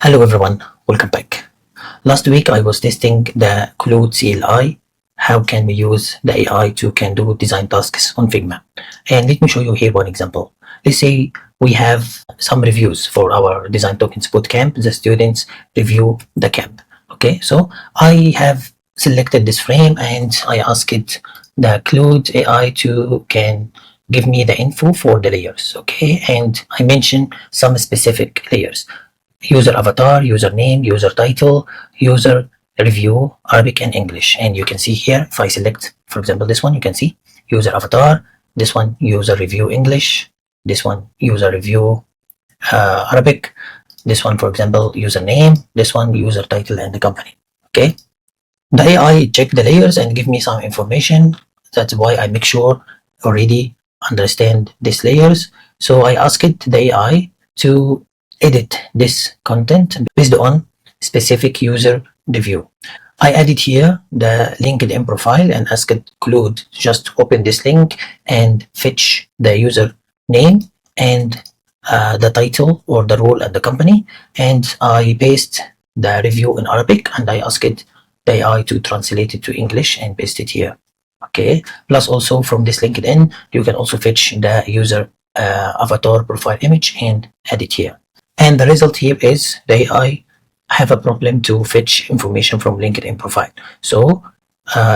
Hello everyone, welcome back. Last week I was testing the Claude CLI. How can we use the AI to can do design tasks on Figma? And let me show you here one example. Let's say we have some reviews for our design tokens bootcamp. The students review the camp. Okay, so I have selected this frame and I asked it the Claude AI to can give me the info for the layers. Okay, and I mentioned some specific layers: user avatar, username, user title, user review, Arabic and English. And you can see here, if I select, for example, this one, you can see user avatar, this one, user review English, this one, user review Arabic, this one, for example, username, this one, user title and the company. Okay. The AI check the layers and give me some information. That's why I make sure already understand these layers. So I asked the AI to edit this content based on specific user review. I added here the LinkedIn profile and asked Claude just open this link and fetch the user name and the title or the role at the company, and I paste the review in Arabic and I asked the AI to translate it to English and paste it here. Okay. Plus also from this LinkedIn, you can also fetch the user avatar profile image and add it here. And the result here is the AI have a problem to fetch information from LinkedIn profile. So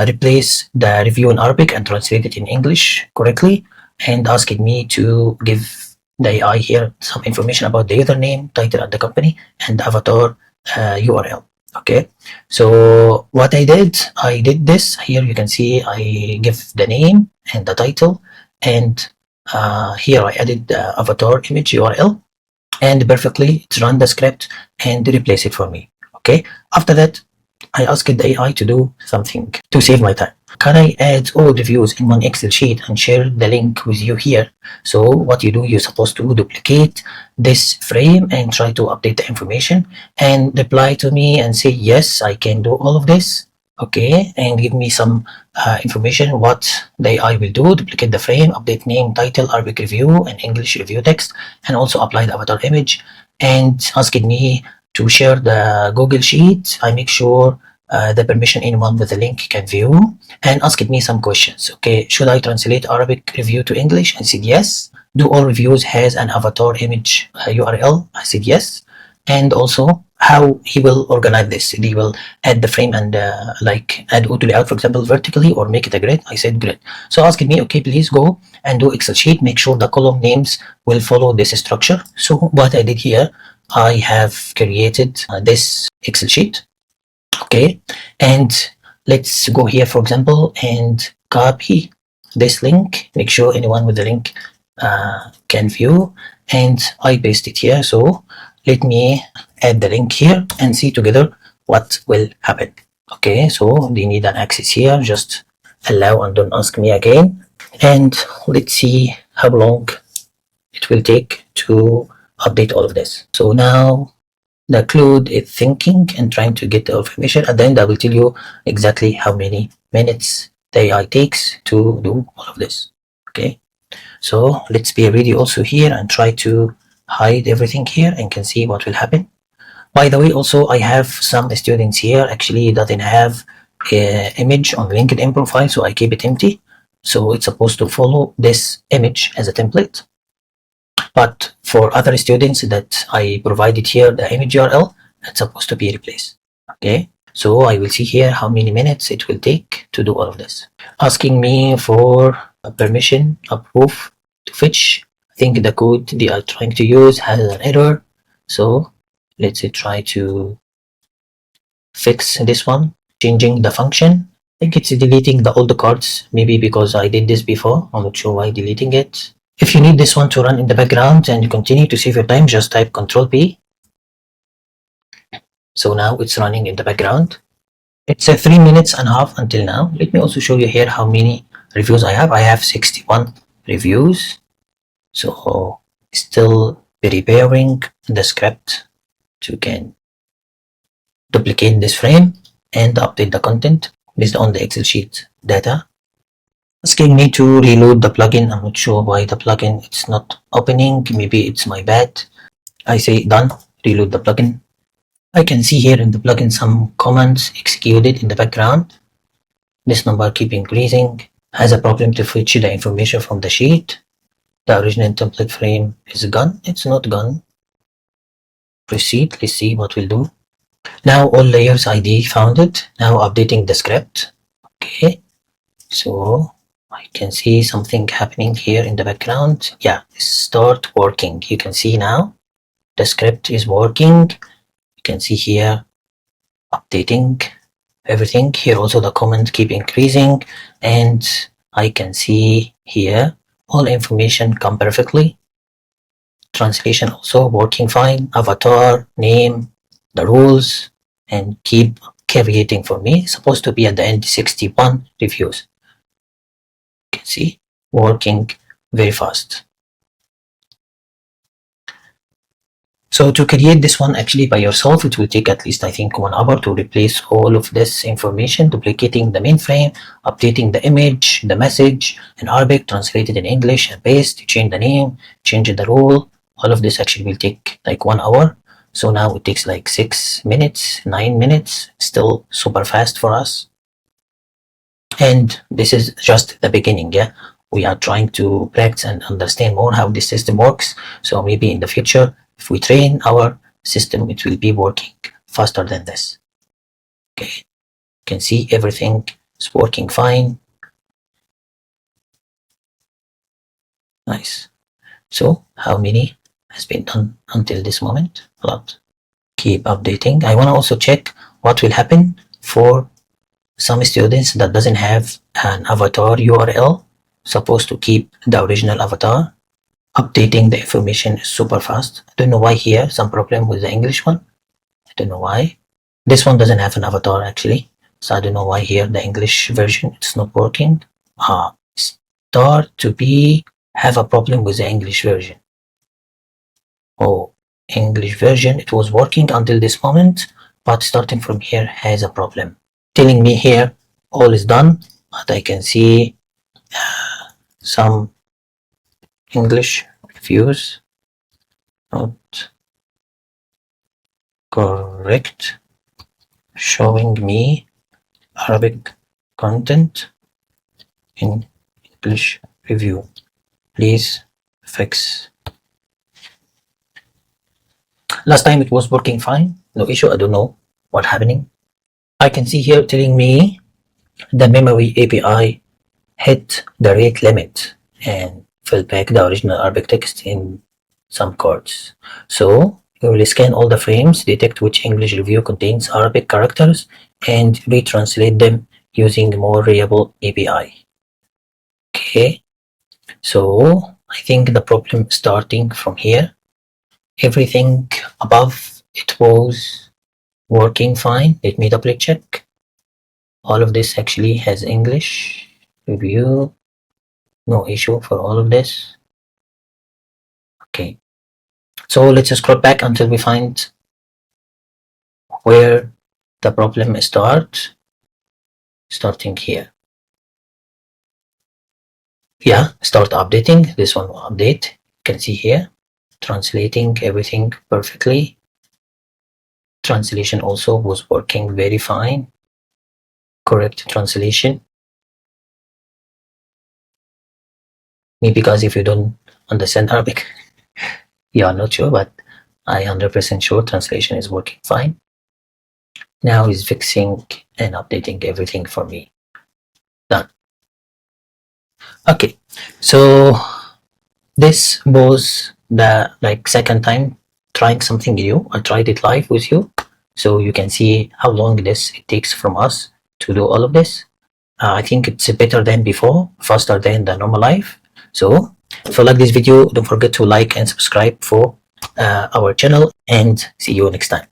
replace the review in Arabic and translate it in English correctly, and asking me to give the AI here some information about the username, title at the company, and avatar URL. Okay, so what I did this here. You can see I give the name and the title, and here I added the avatar image URL, and perfectly it's run the script and replace it for me. Okay, after that I asked the AI to do something to save my time. Can I add all the views in one Excel sheet and share the link with you here? So what you do, you're supposed to duplicate this frame and try to update the information and reply to me and say, yes, I can do all of this. Okay, and give me some information what the AI will do: duplicate the frame, update name, title, Arabic review and English review text, and also apply the avatar image, and asking me to share the Google Sheet. I make sure the permission anyone with the link can view, and asked me some questions. Okay, should I translate Arabic review to English? I said yes. Do all reviews has an avatar image URL? I said yes. And also how he will organize this. He will add the frame and like add auto layout, for example, vertically, or make it a grid. I said grid. So asking me, okay, please go and do Excel sheet. Make sure the column names will follow this structure. So what I did here, I have created this Excel sheet. Okay, and let's go here, for example, and copy this link. Make sure anyone with the link can view, and I paste it here. So let me add the link here and see together what will happen. Okay, so they need an access here. Just allow and don't ask me again, and let's see how long it will take to update all of this. So now the Claude is thinking and trying to get the information. At the end, I will tell you exactly how many minutes the AI takes to do all of this. Okay, so let's be ready also here and try to hide everything here and can see what will happen. By the way, also I have some students here actually doesn't have an image on LinkedIn profile, so I keep it empty. So it's supposed to follow this image as a template. But for other students that I provided here, the image URL, it's supposed to be replaced. Okay, so I will see here how many minutes it will take to do all of this. Asking me for a permission, approve to fetch. I think the code they are trying to use has an error. So let's try to fix this one, changing the function. I think it's deleting the old cards, maybe because I did this before. I'm not sure why deleting it. If you need this one to run in the background and you continue to save your time, just type Ctrl P. So now it's running in the background. It's 3 minutes and a half until now. Let me also show you here how many reviews I have. I have 61 reviews. So still preparing the script to can duplicate this frame and update the content based on the Excel sheet data. Asking me to reload the plugin. I'm not sure why the plugin it's not opening. Maybe it's my bad. I say done. Reload the plugin. I can see here in the plugin some commands executed in the background. This number keep increasing, has a problem to fetch the information from the sheet. The original template frame is gone. It's not gone. Proceed. Let's see what we'll do. Now all layers ID found it. Now updating the script. Okay. So I can see something happening here in the background. Yeah, start working. You can see now the script is working. You can see here updating everything. Here also the comment keep increasing, and I can see here all information come perfectly. Translation also working fine. Avatar, name, the rules, and keep creating for me. Supposed to be at the end 61 reviews. You can see working very fast. So to create this one actually by yourself, it will take at least I think 1 hour to replace all of this information, duplicating the mainframe, updating the image, the message in Arabic, translated in English, and paste, change the name, change the rule. All of this actually will take like 1 hour. So now it takes like 6 minutes, 9 minutes, still super fast for us. And this is just the beginning, yeah. We are trying to practice and understand more how this system works. So maybe in the future, if we train our system, it will be working faster than this. Okay, you can see everything is working fine. Nice. So how many has been done until this moment? A lot. Keep updating. I want to also check what will happen for some students that doesn't have an avatar URL. Supposed to keep the original avatar. Updating the information is super fast. I don't know why here, some problem with the English one. I don't know why. This one doesn't have an avatar actually. So I don't know why here the English version it's not working. Start to be have a problem with the English version. Oh, English version, it was working until this moment, but starting from here has a problem. Telling me here all is done, but I can see some English reviews not correct, showing me Arabic content in English review. Please fix. Last time it was working fine, no issue. I don't know what's happening. I can see here telling me the memory API hit the rate limit and fill back the original Arabic text in some cards. So you will scan all the frames, detect which English review contains Arabic characters, and retranslate them using more reliable API. Okay, so I think the problem starting from here. Everything above it was working fine. Let me double check. All of this actually has English review. No issue for all of this. Okay, so let's scroll back until we find where the problem starts. Starting here. Yeah, start updating. This one will update. You can see here, translating everything perfectly. Translation also was working very fine. Correct translation. Maybe because if you don't understand Arabic, you are not sure, but I 100% sure translation is working fine. Now is fixing and updating everything for me. Done. Okay, so this was the second time trying something new. I tried it live with you, so you can see how long it takes from us to do all of this. I think it's better than before, faster than the normal life. So if you like this video, don't forget to like and subscribe for our channel, and see you next time.